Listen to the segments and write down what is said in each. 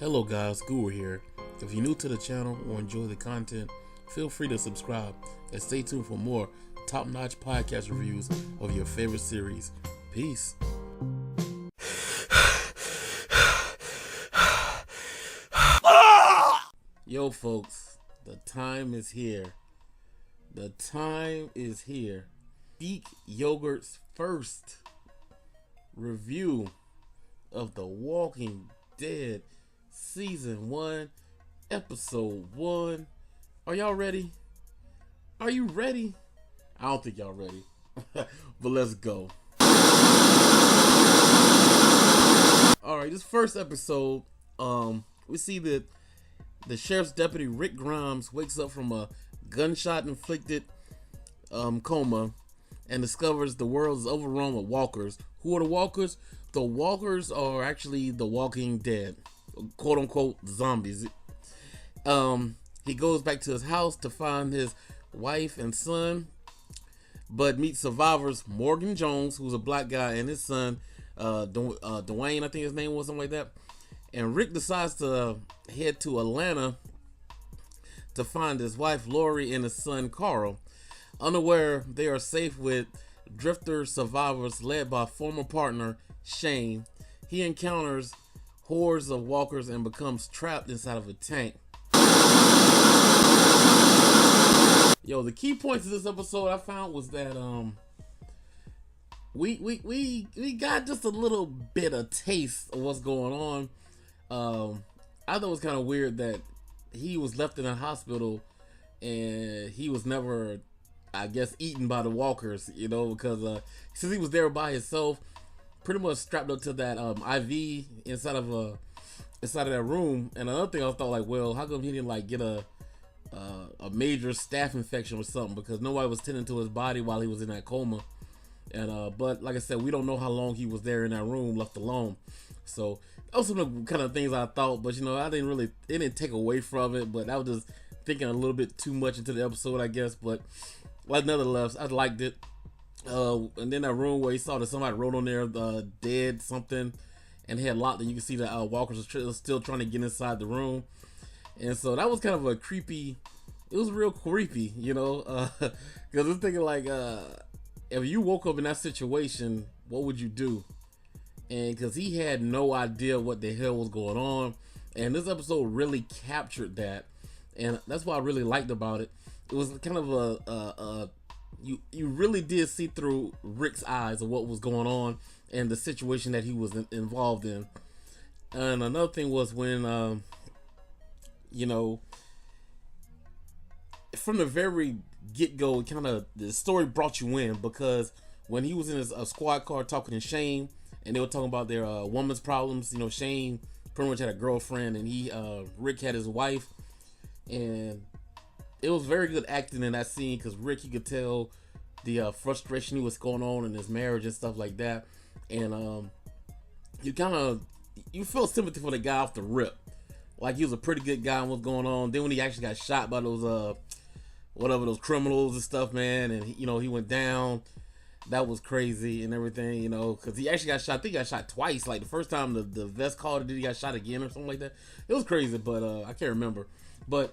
Hello guys, Guru here. If you're new to the channel or enjoy the content, feel free to subscribe and stay tuned for more top-notch podcast reviews of your favorite series. Peace. Yo folks, the time is here. The time is here. GEEK Yogurt's first review of The Walking Dead Season 1, Episode 1. Are y'all ready? Are you ready? I don't think y'all ready. But let's go. Alright, this first episode, we see that the sheriff's deputy Rick Grimes wakes up from a gunshot inflicted coma and discovers the world is overrun with walkers. Who are the walkers? The walkers are actually the Walking Dead, quote unquote zombies. He goes back to his house to find his wife and son, but meets survivors Morgan Jones, who's a black guy, and his son Dwayne, I think his name was, something like that. And Rick decides to head to Atlanta to find his wife Lori and his son Carl. Unaware they are safe with drifter survivors led by former partner Shane. He encounters hordes of walkers and becomes trapped inside of a tank. Yo, the key points of this episode I found was that we got just a little bit of taste of what's going on. I thought it was kind of weird that he was left in a hospital and he was never, I guess, eaten by the walkers, you know, because since he was there by himself, pretty much strapped up to that IV inside of that room. And another thing I thought, like, well, how come he didn't like get a major staph infection or something, because nobody was tending to his body while he was in that coma. And but like I said, we don't know how long he was there in that room left alone. So those are the kind of things I thought, but you know, it didn't take away from it, but I was just thinking a little bit too much into the episode, I guess. But like, nonetheless, I liked it. And then that room where he saw that somebody wrote on there dead something, and he had locked, and you can see that walkers were still trying to get inside the room. And so that was kind of a creepy, it was real creepy, you know, because I'm thinking like, if you woke up in that situation, what would you do? And because he had no idea what the hell was going on, and this episode really captured that, and that's what I really liked about it. It was kind of you really did see through Rick's eyes of what was going on and the situation that he was involved in. And another thing was when you know, from the very get-go, kind of the story brought you in, because when he was in his squad car talking to Shane, and they were talking about their woman's problems, you know, Shane pretty much had a girlfriend, and Rick had his wife, and it was very good acting in that scene, because Rick, you could tell the frustration he was going on in his marriage and stuff like that, and you felt sympathy for the guy off the rip, like he was a pretty good guy and what's going on. Then when he actually got shot by those those criminals and stuff, man, and you know, he went down. That was crazy and everything, you know, because he actually got shot. I think he got shot twice. Like the first time the vest called it, he got shot again or something like that. It was crazy, but I can't remember. But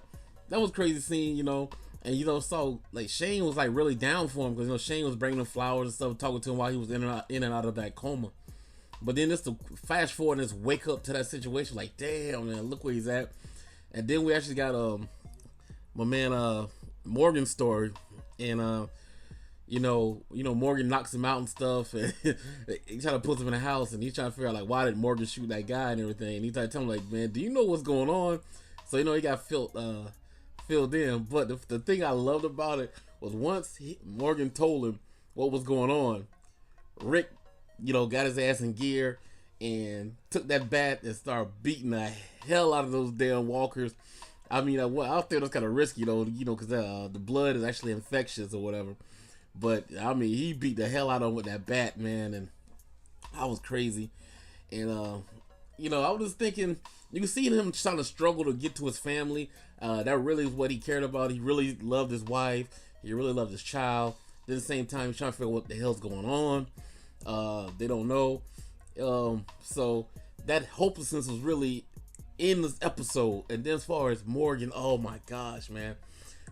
that was crazy scene, you know. And you know, so like Shane was like really down for him, because you know, Shane was bringing him flowers and stuff, talking to him while he was in and out of that coma. But then just to fast forward and just wake up to that situation, like, damn, man, look where he's at. And then we actually got my man Morgan's story, and you know, Morgan knocks him out and stuff, and he trying to put him in the house, and he's trying to figure out like, why did Morgan shoot that guy and everything. And he tried to tell him like, man, do you know what's going on? So you know, he got filled in. But the thing I loved about it was once Morgan told him what was going on, Rick, you know, got his ass in gear and took that bat and started beating the hell out of those damn walkers. I mean, I think it was kind of risky though, you know, because the blood is actually infectious or whatever. But I mean, he beat the hell out of him with that bat, man, and that was crazy. And you know, I was just thinking, you can see him trying to struggle to get to his family. That really is what he cared about. He really loved his wife. He really loved his child. At the same time, he's trying to figure out what the hell's going on. They don't know. So that hopelessness was really in this episode. And then as far as Morgan, oh my gosh, man.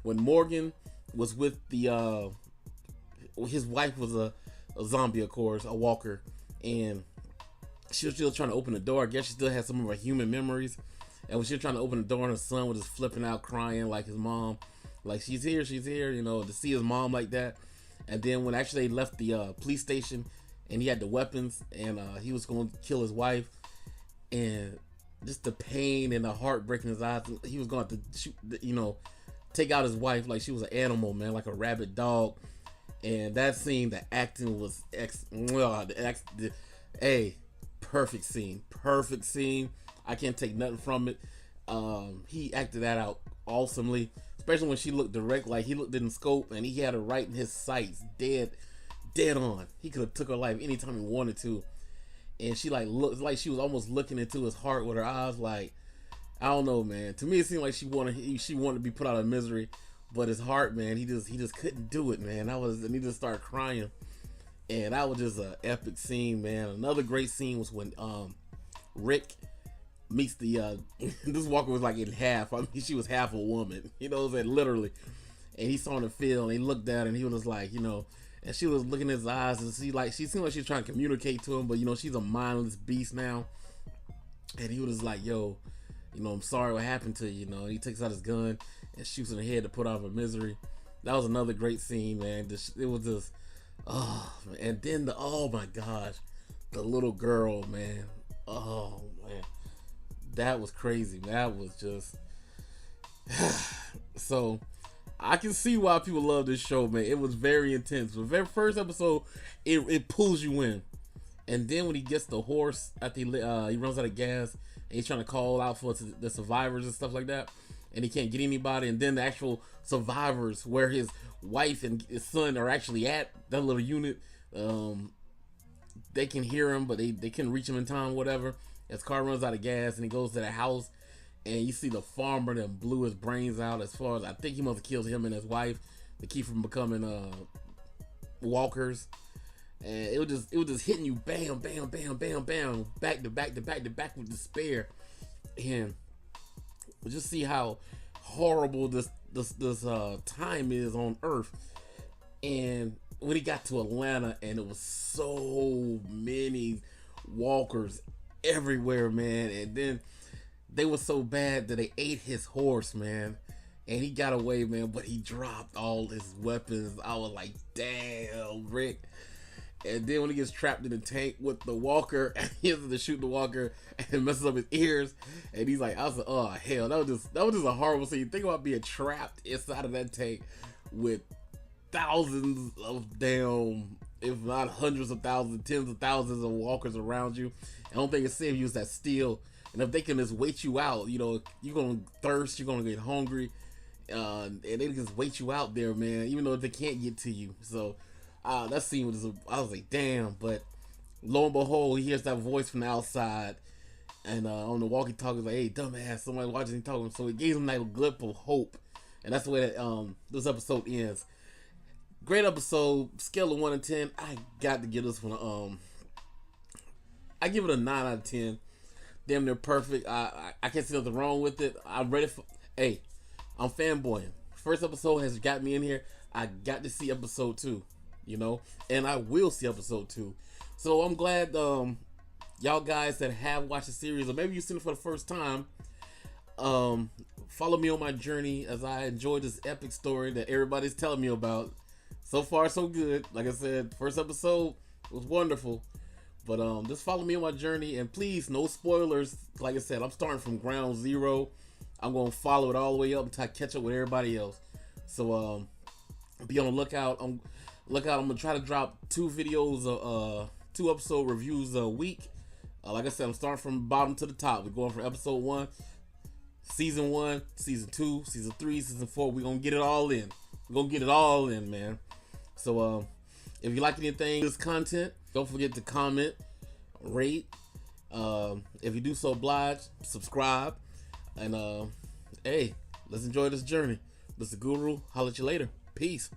When Morgan was with the his wife was a zombie, of course, a walker, and she was still trying to open the door. I guess she still had some of her human memories. And when she was trying to open the door, and her son was just flipping out, crying like his mom, like she's here, you know, to see his mom like that. And then when actually they left the police station, and he had the weapons, and he was going to kill his wife, and just the pain and the heartbreak in his eyes, he was going to shoot, you know, take out his wife like she was an animal, man, like a rabid dog. And that scene, the acting was perfect scene. I can't take nothing from it. He acted that out awesomely, especially when she looked direct, like he looked in the scope and he had her right in his sights, dead on. He could have took her life anytime he wanted to. And she like looked like she was almost looking into his heart with her eyes. Like, I don't know, man. To me, it seemed like she wanted to be put out of misery, but his heart, man, he just couldn't do it, man. And he just started crying, and that was just an epic scene, man. Another great scene was when Rick meets the this walker was like in half. I mean, she was half a woman, you know, that literally. And he saw in the field, and he looked at her, and he was like, you know. And she was looking in his eyes, and she seemed like she was trying to communicate to him, but you know, she's a mindless beast now. And he was just like, yo, you know, I'm sorry what happened to you, you know. And he takes out his gun and shoots in her head to put out of her misery. That was another great scene, man. It was just, oh, and then oh my gosh, the little girl, man. Oh man, that was crazy. That was just so. I can see why people love this show, man. It was very intense. The very first episode, it pulls you in, and then when he gets the horse after he runs out of gas, and he's trying to call out for the survivors and stuff like that, and he can't get anybody, and then the actual survivors, where his wife and his son are actually at that little unit, they can hear him, but they couldn't reach him in time, whatever. His car runs out of gas, and he goes to the house. And you see the farmer that blew his brains out. As far as I think he must have killed him and his wife to keep from becoming walkers. And it was just hitting you, bam, bam, bam, bam, bam, back to back to back to back with despair. And just see how horrible this time is on Earth. And when he got to Atlanta, and it was so many walkers everywhere, man. And then they were so bad that they ate his horse, man. And he got away, man, but he dropped all his weapons. I was like, damn, Rick. And then when he gets trapped in the tank with the walker, and he has to shoot the walker, and it messes up his ears. And he's like, I was like, oh hell, that was just a horrible scene. Think about being trapped inside of that tank with thousands of damn, if not hundreds of thousands, tens of thousands of walkers around you. I don't think it's safe to use that steel. And if they can just wait you out, you know, you're going to thirst, you're going to get hungry, and they can just wait you out there, man, even though they can't get to you. So that scene was, I was like, damn. But lo and behold, he hears that voice from the outside, and on the walkie-talkie, like, hey, dumbass, somebody watching him talking. So it gave him that glip of hope, and that's the way that this episode ends. Great episode, scale of 1 to 10. I got to give this one I give it a 9 out of 10. Damn near perfect. I can't see nothing wrong with it. I'm ready for. Hey, I'm fanboying. First episode has got me in here. I got to see episode 2, you know, and I will see episode 2. So I'm glad y'all guys that have watched the series, or maybe you've seen it for the first time, follow me on my journey as I enjoy this epic story that everybody's telling me about. So far, so good. Like I said, first episode was wonderful. But just follow me on my journey, and please, no spoilers. Like I said, I'm starting from ground zero. I'm gonna follow it all the way up until I catch up with everybody else. So be on the lookout. I'm gonna try to drop 2 videos, 2 episode reviews a week. Like I said, I'm starting from bottom to the top. We're going from episode 1, season 1, season 2, season 3, season 4. We're gonna get it all in. We're gonna get it all in, man. So if you like anything, this content, don't forget to comment, rate. If you do so oblige, subscribe. And hey, let's enjoy this journey. This is Guru. Holla at you later. Peace.